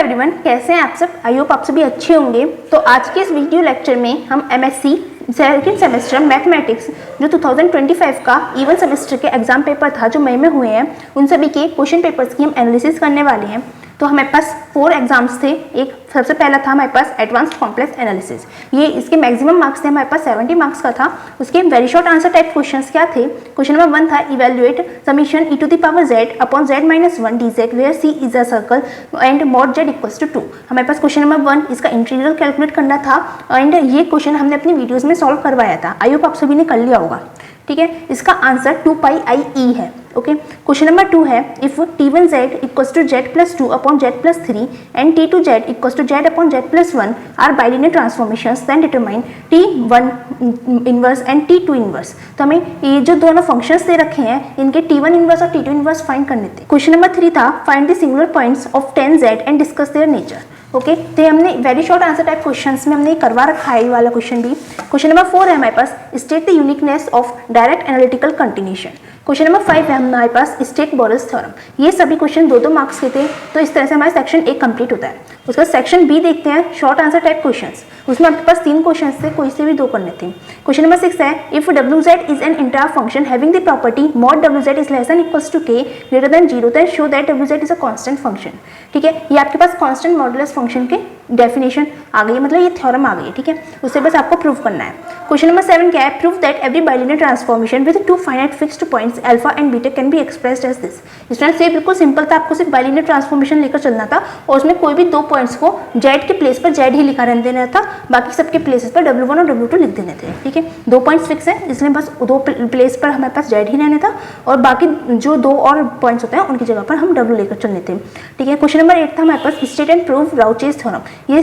Everyone, कैसे हैं आप सब। आई होप आप सभी अच्छे होंगे। तो आज के इस वीडियो लेक्चर में हम एमएससी सेकंड सेमेस्टर मैथमेटिक्स जो 2025 का इवन सेमेस्टर के एग्जाम पेपर था जो मई में हुए हैं, उन सभी के क्वेश्चन पेपर्स की हम एनालिसिस करने वाले हैं। तो हमारे पास 4 एग्जाम्स थे। एक सबसे पहला था हमारे पास एडवांस्ड कॉम्प्लेक्स एनालिसिस, ये इसके मैक्सिमम मार्क्स थे हमारे पास 70 मार्क्स का था। उसके very short answer type questions क्या थे। क्वेश्चन नंबर 1 था evaluate summation e to the power z upon z minus 1 dz where c is a circle and mod z equals to 2। हमारे पास question number 1 इसका integral calculate करना था and ये question हमने अपनी वीडियोज में सॉल्व करवाया था। आई होप आप सभी ने कर लिया होगा। ठीक है, इसका आंसर 2 पाई आई ई है। ओके, क्वेश्चन नंबर 2 है if t1z equals to z plus 2 upon z plus 3 and t2z equals to z upon z plus 1 are bilinear transformations then determine t1 inverse and t2 inverse. तो हमें ये जो दोनों functions दे रखे हैं इनके t1 inverse और t2 इनवर्स फाइंड करने थे। क्वेश्चन नंबर 3 था find the singular points of 10z and discuss their nature. Okay, तो हमने very short answer type questions में हमने करवा रखा है ये वाला क्वेश्चन भी। क्वेश्चन नंबर 4 है हमारे पास state the uniqueness of direct analytical continuation. Question number 5 है हमारे पास स्टेट बोरेल्स थ्योरम। ये सभी क्वेश्चन 2-2 मार्क्स के थे। तो इस तरह से हमारा सेक्शन ए कंप्लीट होता है। उसके बाद सेक्शन बी देखते हैं शॉर्ट आंसर टाइप क्वेश्चंस। उसमें आपके पास 3 क्वेश्चंस थे, कोई से भी 2 करने थे। क्वेश्चन नंबर 6 है if wz is an entire function having the property mod wz is less than equals to k greater than 0 then show that wz is a constant function. ठीक है, ये आपके पास कांस्टेंट मॉडुलस फंक्शन के definition आ गई है, मतलब ये थ्योरम आ गई है। ठीक है, उससे बस आपको प्रूव करना है। क्वेश्चन नंबर 7 क्या है prove that every bilinear transformation with 2 finite fixed points alpha and beta can be expressed as this. Students ये बिल्कुल सिंपल था, आपको सिर्फ बाइलिनियर ट्रांसफॉर्मेशन लेकर चलना था और उसमें कोई भी 2 पॉइंट्स को z के प्लेस पर z ही लिखा रहने देना था, बाकी सबके प्लेसेस पर w1 और w2 लिख देने थे। ठीक है, 2 पॉइंट्स फिक्स है इसलिए बस 2 प्लेस पर हमारे पास z ही रहने था और बाकी जो 2 और पॉइंट्स होते हैं उनकी जगह पर हम w लेकर चलने थे। ठीक है, क्वेश्चन नंबर 8 था हमारे पास स्टेट एंड प्रूव राउचेस थ्योरम। ये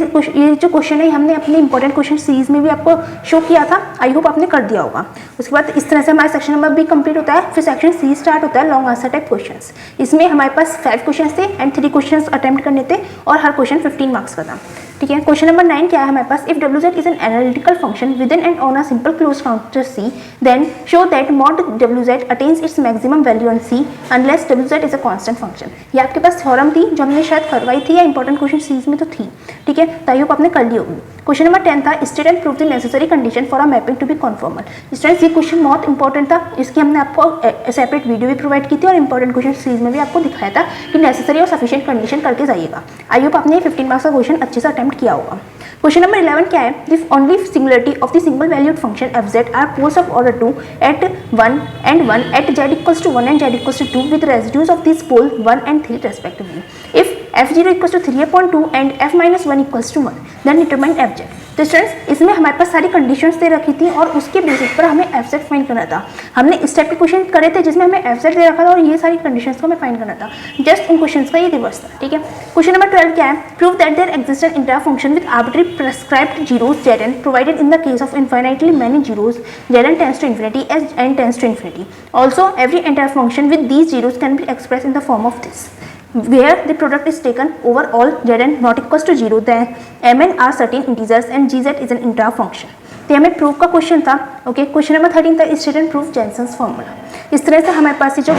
जो क्वेश्चन है हमने अपने इंपॉर्टेंट क्वेश्चन सीरीज में भी आपको शो किया था। आई होप आपने कर दिया होगा। उसके बाद इस तरह से हमारा सेक्शन नंबर बी कंप्लीट होता है। फिर सेक्शन सी स्टार्ट होता है लॉन्ग आंसर टाइप क्वेश्चंस। इसमें हमारे पास 5 क्वेश्चंस थे एंड 3 क्वेश्चंस अटेम्प्ट करने थे और हर क्वेश्चन 15 मार्क्स का था। ठीक है, क्वेश्चन नंबर 9 क्या है हमारे पास if wz is an analytical function within and on a simple closed contour c then show that mod wz attains its maximum value on c unless wz is a constant function. ये आपके पास theorem थी जो हमने शायद करवाई थी या important question series में तो थी। ठीक है, तो आई होप आपने कर ली होगी। क्वेश्चन नंबर 10 था state and prove the necessary condition for a mapping to be conformal. Students ये क्वेश्चन बहुत इंपॉर्टेंट था, इसकी हमने आपको सेपरेट वीडियो भी प्रोवाइड की थी और इंपॉर्टेंट क्वेश्चन सीरीज में भी आपको दिखाया था कि नेसेसरी और सफिशिएंट कंडीशन करके जाइएगा। आई होप आपने 15 मार्क्स का क्वेश्चन अच्छे से अटेम्प्ट किया होगा। क्वेश्चन नंबर 11 क्या है if only singularity of the single valued function fz are poles of order 2 at 1 and 1 at z equals to 1 and z equals to 2 with residues of this pole 1 and 3 respectively. If f0 equals to 3/2 and f minus 1 equals to 1 then determine fz। तो students इसमें हमारे पास सारी conditions दे रखी थी और उसके basis पर हमें fz फाइंड करना था। हमने इस टाइप के क्वेश्चन करे थे जिसमें हमें fz दे रखा था और ये सारी कंडीशंस को हमें फाइंड करना था। जस्ट इन क्वेश्चंस का ये रिवर्स था। ठीक है, क्वेश्चन नंबर 12 क्या है prove that there exist an entire function with arbitrary prescribed zeros zn provided in the case of infinitely many zeros zn tends to infinity as n tends to infinity. Also every entire function with these zeros can be expressed in the form of this where the product is taken over all zn not equals to 0 then mn are certain integers and gz is an entire function। तो हमें proof का question था। Okay, question number 13 था state and proof जेनसेंस formula. इस तरह से हमारे पास ये जो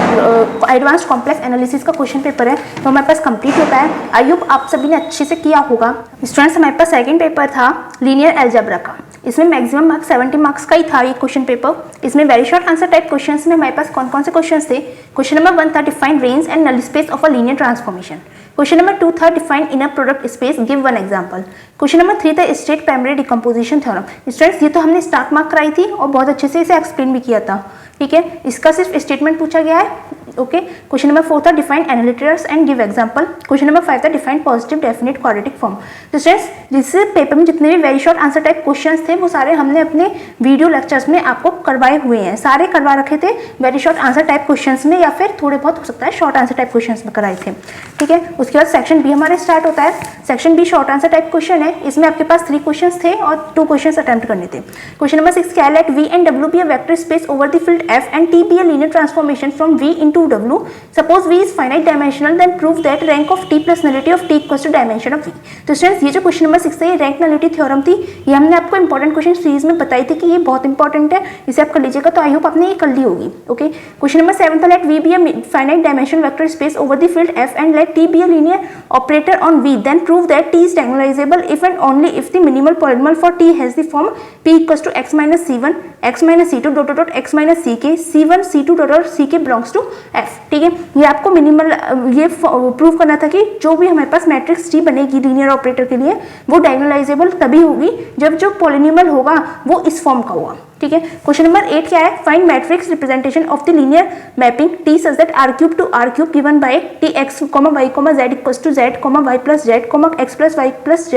एडवांस्ड कॉम्प्लेक्स एनालिसिस का क्वेश्चन पेपर है तो हमारे पास कंप्लीट होता है। आई होप आप सभी ने अच्छे से किया होगा। स्टूडेंट्स हमारे पास सेकंड पेपर था लीनियर अलजेब्रा का। इसमें मैक्सिमम मार्क्स 70 मार्क्स का ही था ये क्वेश्चन पेपर। इसमें very short answer type questions में हमारे पास कौन कौन से क्वेश्चंस थे। क्वेश्चन नंबर 1 था define range and null space of a linear transformation. Question number 2 था define inner product space give one example. Question number 3 था state primary decomposition theorem. Students ये तो हमने स्टार्ट मार्क कराई थी और बहुत अच्छे से इसे एक्सप्लेन भी किया था। ठीक है, इसका सिर्फ स्टेटमेंट पूछा गया है। ओके, क्वेश्चन नंबर 4 था define annihilators and give example. Question number 5 था define positive definite quadratic form. तो स्टूडेंट्स जिस पेपर में जितने भी very short answer type questions थे वो सारे हमने अपने वीडियो लेक्चर्स में आपको करवाए हुए हैं। सारे करवा रखे थे very short answer type questions में या फिर थोड़े बहुत हो सकता है शॉर्ट आंसर टाइप क्वेश्चंस में कराए थे। ठीक है, उसके बाद सेक्शन बी हमारे स्टार्ट होता है। Section B short answer type question है, इसमें आपके पास 3 क्वेश्चंस थे और 2 क्वेश्चंस अटेम्प्ट करने थे। क्वेश्चन नंबर 6 क्या है, late V and W be a vector space over the field F and T be a linear transformation from V into W. Suppose V is finite dimensional, then prove that rank of T plus nullity of T equals to dimension of V. तो students ये जो question number 6 है ये rank nullity theorem थी, ये हमने आपको important question series में बताई थी कि ये बहुत इंपॉर्टेंट है, इसे आप कर लीजिएगा। तो आई होप आपने ये कर ली होगी। ओके, क्वेश्चन नंबर 7 था, late V be a finite dimensional vector space over the field F and let T be a linear operator on V, then prove that T is diagonalizable if and only if the minimal polynomial for T has the form P equals to x minus c1 x minus c2 dot dot x minus ck c1 c2 dot dot ck belongs to F। ठीक है, ये आपको minimal ये prove करना था कि जो भी हमारे पास मैट्रिक्स T बनेगी लीनियर ऑपरेटर के लिए वो डायगोनलाइजेबल तभी होगी जब जो पॉलिनोमियल होगा वो इस फॉर्म का होगा। ठीक है, क्वेश्चन नंबर 8 क्या है, find matrix representation of the linear mapping T such that r cube to r cube given by T x, y, z equals to z, y plus z, x plus y plus z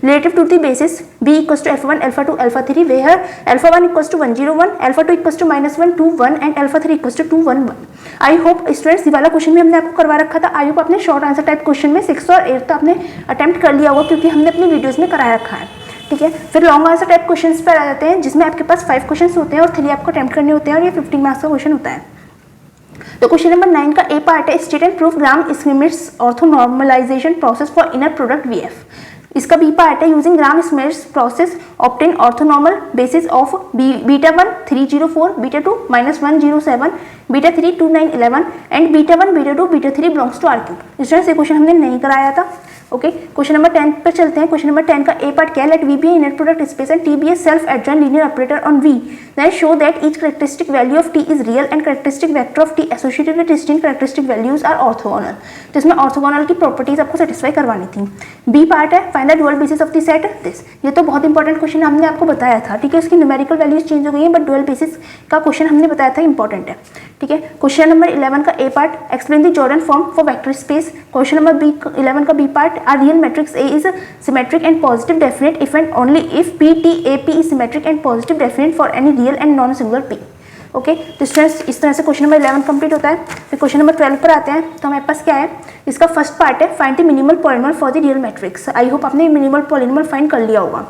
relative to the basis b equals to alpha1 alpha2 alpha3 where alpha1 equals to 1 0 1 alpha2 equals to -1 2 1 and alpha3 equals to 2 1 1। I hope students ये वाला question भी हमने आपको करवा रखा था। I hope आपने short answer type question में 6 और 8 तो आपने अटेम्प्ट कर लिया होगा क्योंकि हमने अपनी वीडियोस में करा रखा है। ठीक है, फिर लॉन्ग आंसर टाइप क्वेश्चंस पर आ जाते हैं जिसमें आपके पास 5 क्वेश्चंस होते हैं और 3 आपको अटेम्प्ट करने होते हैं और ये 15 मार्क्स का क्वेश्चन होता है। तो क्वेश्चन नंबर 9 का ए पार्ट है, state and proof gram स्मिट्स orthonormalisation process for inner product VF। इसका बी पार्ट है, using gram स्मिट्स process obtain orthonormal basis of beta 1 304 beta 2 -107 beta 3 2911 and beta 1 beta 2 beta 3 belongs to R cube. इस तरह से question हमने नहीं कराया था। Okay, question number 10 पर चलते हैं। क्वेश्चन नंबर 10 का ए पार्ट क्या है, late V be a inner product space and T be a self adjoint linear operator on V, then show that each characteristic value of T is real and characteristic vector of T associated with distinct characteristic values are orthogonal। तो इसमें orthogonal की properties आपको satisfy करवानी थी। B part है, find the dual basis of the set this. ये तो बहुत इंपॉर्टेंट क्वेश्चन हमने आपको बताया था। ठीक है, इसकी न्यूमेरिकल वैल्यूज चेंज हो गई हैं बट डुअल बेसिस का क्वेश्चन हमने बताया था इंपॉर्टेंट है। ठीक है, क्वेश्चन नंबर 11 का A part, explain the Jordan form for vector space. Question number 11 का B part, R real matrix A is symmetric and positive definite if and only if P T A P is symmetric and positive definite for any real and non-singular P। Okay, तो students इस तरह से question number 11 complete होता है। फिर question number 12 पर आते हैं। तो हमारे पास क्या है, इसका फर्स्ट पार्ट है, find the minimal polynomial for the real matrix. I hope आपने मिनिमल पॉलिनोमियल फाइंड कर लिया होगा।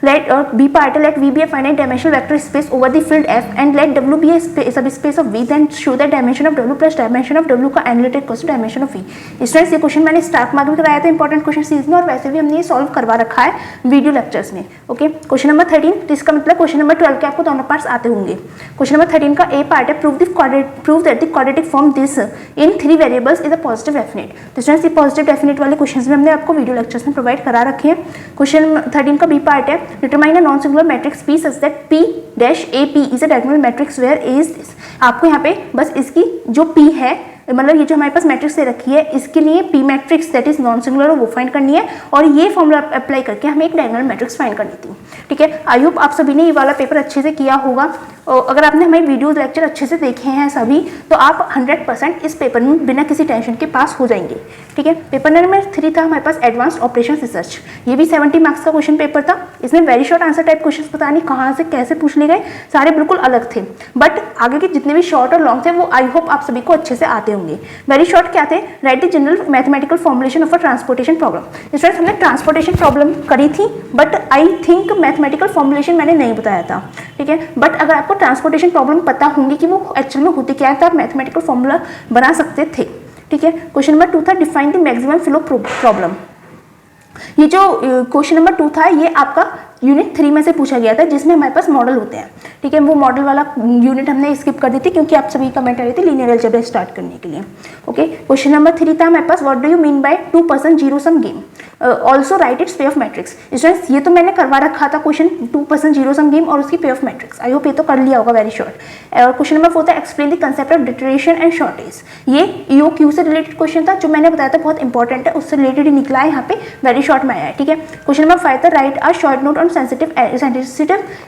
Let B part, let V be a finite dimensional vector space over the field F and let W be a subspace of V, then show that dimension of W plus dimension of W का analytic equals to dimension of V। Students ये question मैंने start mark में कराया था important question series में और वैसे भी हमने ये सॉल्व करवा रखा है वीडियो लेक्चर्स में। ओके, क्वेश्चन नंबर 13, तो इसका मतलब क्वेश्चन नंबर 12 के आपको दोनों पार्ट्स आते होंगे। क्वेश्चन नंबर 13 का ए पार्ट है, prove that the quadratic form this in 3 variables is a positive definite. तो स्टूडेंट्स ये पॉजिटिव डेफिनेट वाले क्वेश्चन में हमने आपको वीडियो लेक्चर्स में प्रोवाइड करा रखे हैं। क्वेश्चन 13 का बी पार्ट है, determine a non singular matrix P such that P dash AP is a diagonal matrix where A is this। आपको यहाँ पे बस इसकी जो P है, मतलब ये जो हमारे पास मैट्रिक्स दे रखी है इसके लिए P matrix that is non singular वो फाइंड करनी है और ये फॉर्मूला अप्लाई करके हमें एक डायगोनल मैट्रिक्स फाइंड करनी थी। ठीक है, आई होप आप सभी ने ये वाला पेपर अच्छे से किया होगा और अगर आपने हमारे वीडियोस लेक्चर अच्छे से देखे हैं सभी तो आप 100% इस पेपर में बिना किसी टेंशन के पास हो जाएंगे। ठीक है, पेपर नंबर 3 था हमारे पास एडवांस्ड ऑपरेशन रिसर्च। ये भी 70 मार्क्स का क्वेश्चन पेपर था। इसमें very short answer type question पता नहीं कहाँ से कैसे पूछ लिए गए, सारे बिल्कुल अलग थे बट आगे के जितने भी शॉर्ट और लॉन्ग थे वो आई होप आप सभी को अच्छे से आते होंगे। वेरी शॉर्ट क्या थे, right the general mathematical formulation of a transportation problem. Students हमने ट्रांसपोर्टेशन प्रॉब्लम करी थी but I think mathematical formulation मैंने नहीं बताया था। ठीक है, बट अगर आपको ट्रांसपोर्टेशन प्रॉब्लम पता होंगी कि वो एक्चुअल में होती क्या है तो आप मैथमेटिकल फॉर्मूला बना सकते थे। ठीक है, क्वेश्चन नंबर 2 था, define the maximum flow problem. ये जो क्वेश्चन नंबर 2 था ये आपका यूनिट 3 में से पूछा गया था जिसमें हमारे पास मॉडल होते हैं। ठीक है, वो मॉडल वाला यूनिट हमने स्किप कर दी थी क्योंकि आप सभी कमेंट आ रहे थे लीनियर अलजेब्रा स्टार्ट करने के लिए। ओके, क्वेश्चन नंबर 3 था हमारे पास, what do you mean by 2% zero sum game, also write its pay off matrix. Students ये तो मैंने करवा रखा था क्वेश्चन 2% जीरो सम गेम और उसकी पे ऑफ मैट्रिक्स। आई होप ये तो कर लिया होगा वेरी शॉर्ट। और क्वेश्चन नंबर 4 था, explain the concept of deterioration and shortage. ये EOQ से रिलेटेड क्वेश्चन था जो मैंने बताया था बहुत इंपॉर्टेंट है, उससे रिलेटेड ही निकला है, यहाँ पे वेरी शॉर्ट में आया है। ठीक है, क्वेश्चन नंबर 5 था, right a short note on sensitive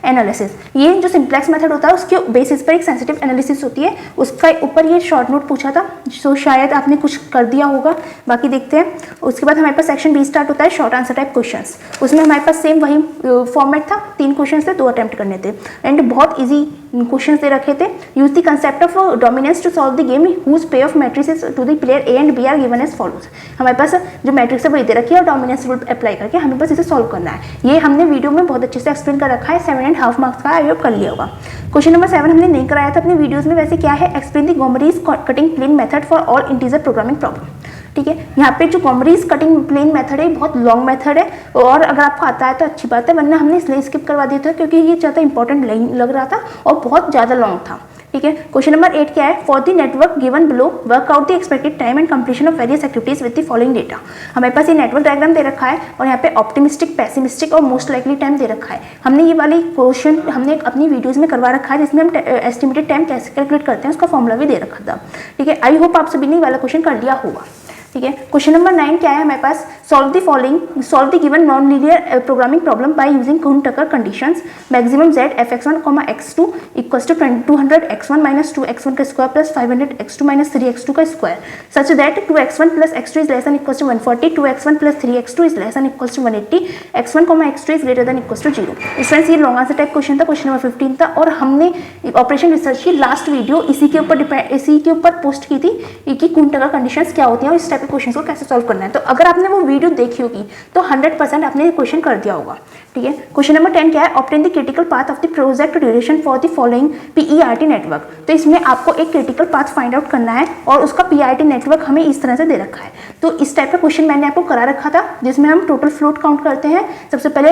analysis. ये जो सिंप्लेक्स मेथड होता है उसके बेसिस पर एक सेंसिटिव एनालिसिस होती है, उसका ऊपर ये शॉर्ट नोट पूछा था, सो शायद आपने कुछ कर दिया होगा, बाकी देखते हैं। उसके बाद हमारे पास सेक्शन B रीस्टार्ट होता है शॉर्ट आंसर टाइप क्वेश्चंस। उसमें हमारे पास सेम वही फॉर्मेट था, 3 क्वेश्चन थे, 2 अटेम्प्ट करने थे एंड बहुत ईजी क्वेश्चन दे रखे थे। Use the concept of dominance to solve the game whose pay off matrices to the player A and B are given as follows. हमारे पास जो मैट्रिक्स है वो दे रखी है और डोमिनेंस रूल अप्लाई करके हमें बस इसे सॉल्व करना है। ये हमने वीडियो में बहुत अच्छे से एक्सप्लेन कर रखा है, 7.5 मार्क्स का आई होप कर लिया होगा। क्वेश्चन नंबर 7 हमने नहीं कराया था अपने वीडियोस में, वैसे क्या है, explain the Gomory's cutting plane method for all integer programming problem. ठीक है, यहाँ पे जो गोमरीज कटिंग प्लेन मेथड है बहुत लॉन्ग मेथड है और अगर आपको आता है तो अच्छी बात है, वरना हमने इसलिए स्किप करवा दिया था क्योंकि ये ज़्यादा इंपॉर्टेंट लग रहा था और बहुत ज़्यादा लॉन्ग था। ठीक है, क्वेश्चन नंबर 8 क्या है, for the network given below work out the expected time and completion of various activities with the following data. हमारे पास ये नेटवर्क डायग्राम दे रखा है और यहाँ पे ऑप्टिमिस्टिक, पैसिमिस्टिक और मोस्ट लाइकली टाइम दे रखा है। हमने ये वाली क्वेश्चन हमने अपनी वीडियोस में करवा रखा है जिसमें हम एस्टिमेटेड टाइम कैसे कैलकुलेट करते हैं उसका फॉर्मूला भी दे रखा था। ठीक है, आई होप आप सभी ने वाला क्वेश्चन कर लिया होगा। ठीक है, क्वेश्चन नंबर 9 क्या है हमारे पास, solve the given non linear programming problem by using Kuhn-Tucker conditions. Maximum z f(x1, x2) equals to 200 x1 minus 2 x1 का square plus 500 x2 minus 3 x2 का square such that 2 x1 plus x2 is less than equals to 140, 2 x1 plus 3 x2 is less than equals to 180, x1, x2 is greater than equals to 0। Students ये long answer type question था, question number 15 था और हमने operation research की last video इसी के ऊपर post की थी कि कुहन-टकर कंडीशंस क्या होती हैं और इस टाइप के क्वेश्चन को कैसे सॉल्व करना है। तो अगर आपने वो वीडियो देखी होगी तो 100% आपने क्वेश्चन कर दिया होगा। ठीक है, क्वेश्चन नंबर 10 क्या है, obtain the critical path of the project duration for the following PERT network. तो इसमें आपको एक क्रिटिकल पाथ फाइंड आउट करना है और उसका PERT नेटवर्क हमें इस तरह से दे रखा है। तो इस टाइप का क्वेश्चन मैंने आपको करा रखा था जिसमें हम टोटल फ्लोट काउंट करते हैं, सबसे पहले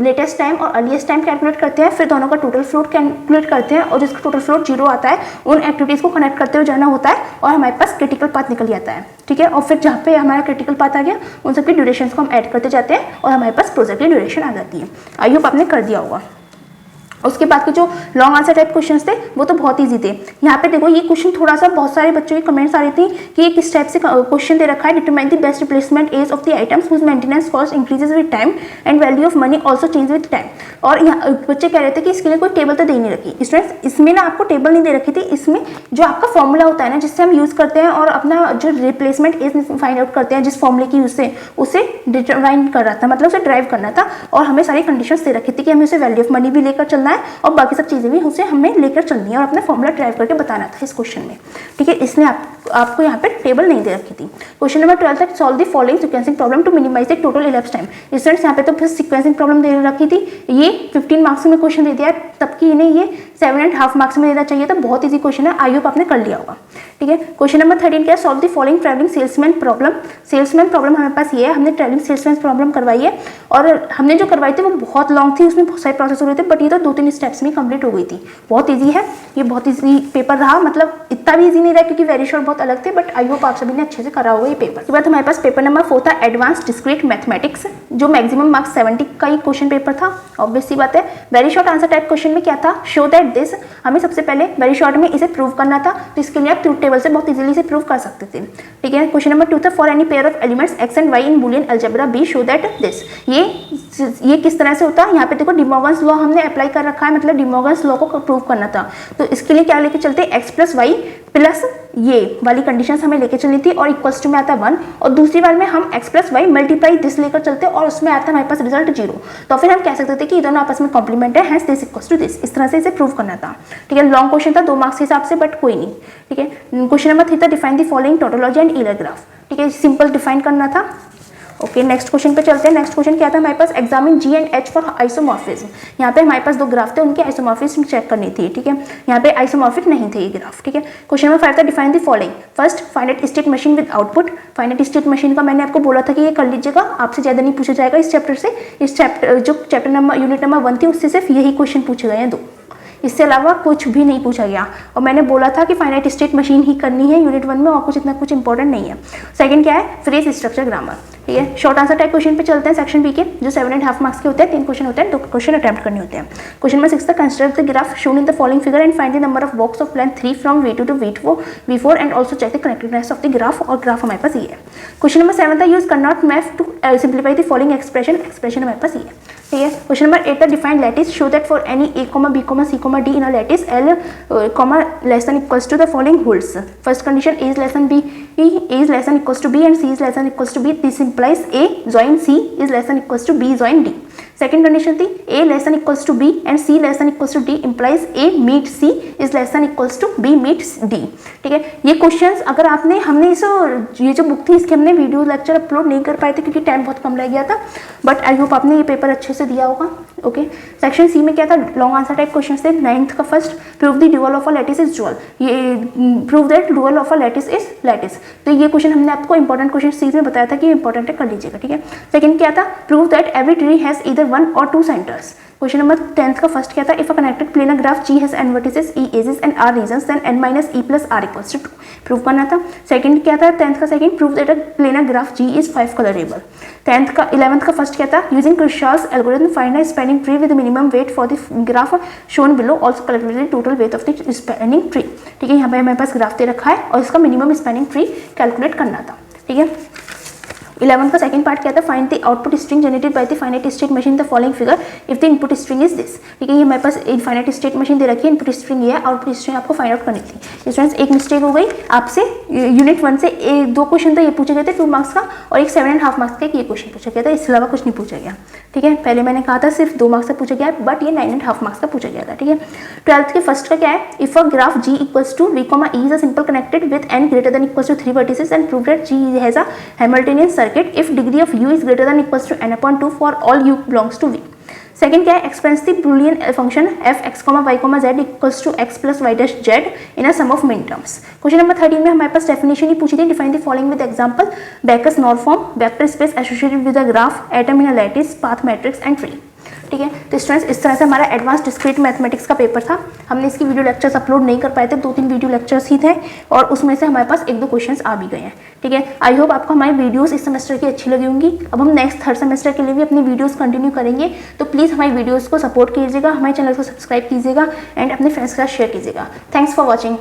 लेटेस्ट टाइम और अर्लीस्ट टाइम कैलकुलेट करते हैं, फिर दोनों का टोटल फ्लोट कैलकुलेट करते हैं और जिसका टोटल फ्लोट 0 आता है उन एक्टिविटीज को कनेक्ट करते हुए जाना होता है और हमारे पास क्रिटिकल पाथ निकल जाता है। ठीक है, और फिर जहाँ पे हमारा क्रिटिकल पाथ आ गया उन सबकी ड्यूरेशन को हम ऐड करते जाते हैं और हमारे पास प्रोजेक्ट की ड्यूरेशन आ जाती है। आई होप आपने कर दिया होगा। उसके बाद के जो लॉन्ग आंसर टाइप क्वेश्चंस थे वो तो बहुत इजी थे। यहाँ पे देखो ये क्वेश्चन थोड़ा सा बहुत सारे बच्चों की कमेंट्स आ रही थी कि ये किस टाइप से क्वेश्चन दे रखा है, determine the best replacement age of the items whose maintenance cost increases with time and value of money also change with time. और यहाँ बच्चे कह रहे थे कि इसके लिए कोई टेबल तो दे नहीं रखी। स्टूडेंट्स इसमें ना आपको टेबल नहीं दे रखी थी, इसमें जो आपका फॉर्मूला होता है ना जिससे हम यूज़ करते हैं और अपना जो रिप्लेसमेंट एज फाइंड आउट करते हैं जिस फॉर्मूले की यूज से उसे डिटरमाइन कर रहा था, मतलब उसे ड्राइव करना था और हमें सारी कंडीशंस दे रखी थी कि हमें उसे वैल्यू ऑफ मनी भी लेकर चलना है और बाकी सब चीज़ें भी उसे हमें लेकर चलनी है और अपना फॉर्मूला ड्राइव करके बताना था इस क्वेश्चन में। ठीक है, इसलिए आपको यहाँ पे टेबल नहीं दे रखी थी। क्वेश्चन नंबर 12 तक solve the following sequencing problem to minimize the total elapse time. Students यहाँ पे तो फिर सीक्वेंसिंग प्रॉब्लम दे रखी थी, ये 15 मार्क्स में क्वेश्चन दे दिया है, तब कि इन्हें ये 7.5 मार्क्स में देना चाहिए था। बहुत ईजी क्वेश्चन है, आई होप आपने कर लिया होगा। ठीक है, क्वेश्चन नंबर 13 क्या है, solve the following travelling salesman problem. Salesman problem हमारे पास ये है, हमने ट्रैवलिंग सेल्समैन प्रॉब्लम करवाई है और हमने जो करवाई थी वो बहुत लॉन्ग थी, उसमें बहुत सारे प्रोसेस हो रहे थे, बट ये तो 2-3 स्टेप्स में कंप्लीट हो गई थी। बहुत ईजी है, ये बहुत ईजी पेपर रहा, मतलब इतना भी ईजी नहीं रहा क्योंकि वेरी शॉर्ट बहुत अलग थे, बट आई होप आप सभी ने अच्छे से करा होगा ये पेपर। उसके बाद हमारे पास पेपर नंबर 4 था एडवांस डिस्क्रीट मैथमेटिक्स, जो मैक्सिमम मार्क्स 70 का ही क्वेश्चन पेपर था। ऑब्वियस सी बात है, very short answer type question में क्या था, शो दैट दिस, हमें सबसे पहले वेरी शॉर्ट में इसे प्रूव करना था, तो इसके लिए आप ट्रूथ टेबल से बहुत इजीली से प्रूव कर सकते थे। ठीक है, क्वेश्चन नंबर 2 था for any pair of elements x and y in Boolean algebra be show that this. ये किस तरह से होता है, यहाँ पे देखो डिमॉर्गन्स लॉ हमने अप्लाई कर रखा है, मतलब डिमॉर्गन्स लॉ को प्रूव करना था, तो इसके लिए क्या लेके चलते, x प्लस वाई प्लस ये वाली कंडीशंस हमें लेके चलनी थी और इक्वल्स टू में आता है 1, और दूसरी बार में हम x plus y multiply this लेकर चलते और उसमें आता है हमारे पास रिजल्ट 0, तो फिर हम कह सकते थे कि ये दोनों आपस में कॉम्प्लीमेंट है, hence this equals to this. इस तरह से इसे प्रूव करना था। ठीक है, लॉन्ग क्वेश्चन था 2 मार्क्स के हिसाब से, बट कोई नहीं। ठीक है, क्वेश्चन नंबर 3 था define the following tautology and Euler graph. ठीक है, सिंपल डिफाइन करना था। ओके, नेक्स्ट क्वेश्चन पे चलते हैं। नेक्स्ट क्वेश्चन क्या था हमारे पास, examine G and H for isomorphism. यहाँ पे हमारे पास 2 ग्राफ थे, उनके आइसोमॉर्फिज्म चेक करनी थी। ठीक है, यहाँ पे आइसोमॉर्फिक नहीं थे ये ग्राफ। ठीक है, क्वेश्चन नंबर 5 था define the following. First, finite state machine with output. Finite state machine का मैंने आपको बोला था कि ये कर लीजिएगा, आपसे ज़्यादा नहीं पूछा जाएगा इस चैप्टर से। इस चैप्टर जो चैप्टर नंबर यूनिट नंबर 1 थी उससे सिर्फ यही क्वेश्चन पूछे गए हैं 2, इससे अलावा कुछ भी नहीं पूछा गया। और मैंने बोला था कि फाइनाइट स्टेट मशीन ही करनी है यूनिट 1 में, और कुछ इतना कुछ इंपॉर्टेंट नहीं है। सेकंड क्या है, फ्रेज स्ट्रक्चर ग्रामर। ठीक है, शॉर्ट आंसर टाइप क्वेश्चन पे चलते हैं सेक्शन बी के, जो 7.5 मार्क्स के होते हैं। 3 क्वेश्चन होते हैं, 2 क्वेश्चन अटेम्प्ट करने होते हैं। क्वेश्चन नंबर 6 था consider the graph shown in the following figure and find the number of box of length 3 from V2 to V4 and also check the connectedness of the graph, और graph हमारे पास ये है। Question number 7 था use can not map to simplify the following expression. Expression हमारे पास ये है। ठीक है। Question number 8 the defined lattice show that for any a, b, c, d in a lattice L, less than equals to the following holds. First condition a is less than b, a is less than equals to b and c is less than equals to b. This implies a join c is less than equals to b join d. Second condition थी a less than equals to b and c less than equals to d implies a meet c is less than equals to b meets d। ठीक है, ये questions अगर हमने इस ये जो book थी इसके हमने वीडियो लेक्चर अपलोड नहीं कर पाए थे क्योंकि टाइम बहुत कम रह गया था, बट आई होप आपने ये पेपर अच्छे से दिया होगा। ओके, सेक्शन सी में क्या था, लॉन्ग आंसर टाइप क्वेश्चन थे। 9th का first, prove the dual of a lattice is dual, ये prove that dual of a lattice is lattice. तो ये क्वेश्चन हमने आपको इंपॉर्टेंट क्वेश्चन सीरीज में बताया था कि इंपॉर्टेंट है, कर लीजिएगा। ठीक है, सेकंड क्या था, prove that every tree has either 1 or 2 centers. Question number 10th का फर्स्ट क्या था, if a connected planar graph G has n vertices, E edges and R regions then n minus E plus R equals to 2 prove करना था। Second क्या था, 10th का second, prove that a planar graph G is 5 colourable. 11th का first क्या था, using Kirchhoff's algorithm find a spanning tree with minimum weight for the graph shown below, also calculate the total weight of the spanning tree. ठीक है, यहाँ पे हमारे पास graph दे रखा है और इसका मिनिमम स्पैनिंग ट्री कैलकुलेट करना था। ठीक है, 11 का सेकंड पार्ट क्या था, find the output string generated by the finite state machine the following figure if the input string is this. ठीक है, ये हमारे पास इनफाइनाइट स्टेट मशीन दे रखी है, इनपुट स्ट्रिंग ये है, आउटपुट स्ट्रिंग आपको फाइंड आउट करनी थी। स्टूडेंट्स एक मिस्टेक हो गई आपसे, यूनिट 1 से 2 क्वेश्चन तो ये पूछे गए थे 2 मार्क्स का, और एक 7.5 मार्क्स का ये क्वेश्चन पूछा गया था, इसके अलावा कुछ नहीं पूछा गया। ठीक है, पहले मैंने कहा था सिर्फ 2 मार्क्स का पूछा गया है, बट ये 9.5 मार्क्स का पूछा गया था। ठीक है, 12th के फर्स्ट का क्या है, if a graph G equals to V, E is a simple connected with n greater than equals to 3 vertices and prove that G has a Hamiltonian circuit if degree of U is greater than equals to n/2 for all U belongs to V। Second क्या है, express the Boolean function f(x, y, z) equals to x plus y dash z in a sum of मिन terms. Question number 13 में हमारे पास definition ही पूछी थी, define the following with example, Backus norm form, vector space associated with a graph, atom in a lattice, path matrix and tree. ठीक है, तो स्टूडेंट्स इस तरह से हमारा एडवांस डिस्क्रीट मैथमेटिक्स का पेपर था। हमने इसकी वीडियो लेक्चर्स अपलोड नहीं कर पाए थे, 2-3 वीडियो लेक्चर्स ही थे और उसमें से हमारे पास 1-2 क्वेश्चंस आ भी गए हैं। ठीक है, आई होप आपको हमारी वीडियोस इस सेमेस्टर की अच्छी लगी होंगी। अब हम नेक्स्ट 3rd सेमेस्टर के लिए भी अपनी वीडियोस कंटिन्यू करेंगे, तो प्लीज़ हमारी वीडियोस को सपोर्ट कीजिएगा, हमारे चैनल को सब्सक्राइब कीजिएगा एंड अपने फ्रेंड्स के साथ शेयर कीजिएगा। Thanks for watching.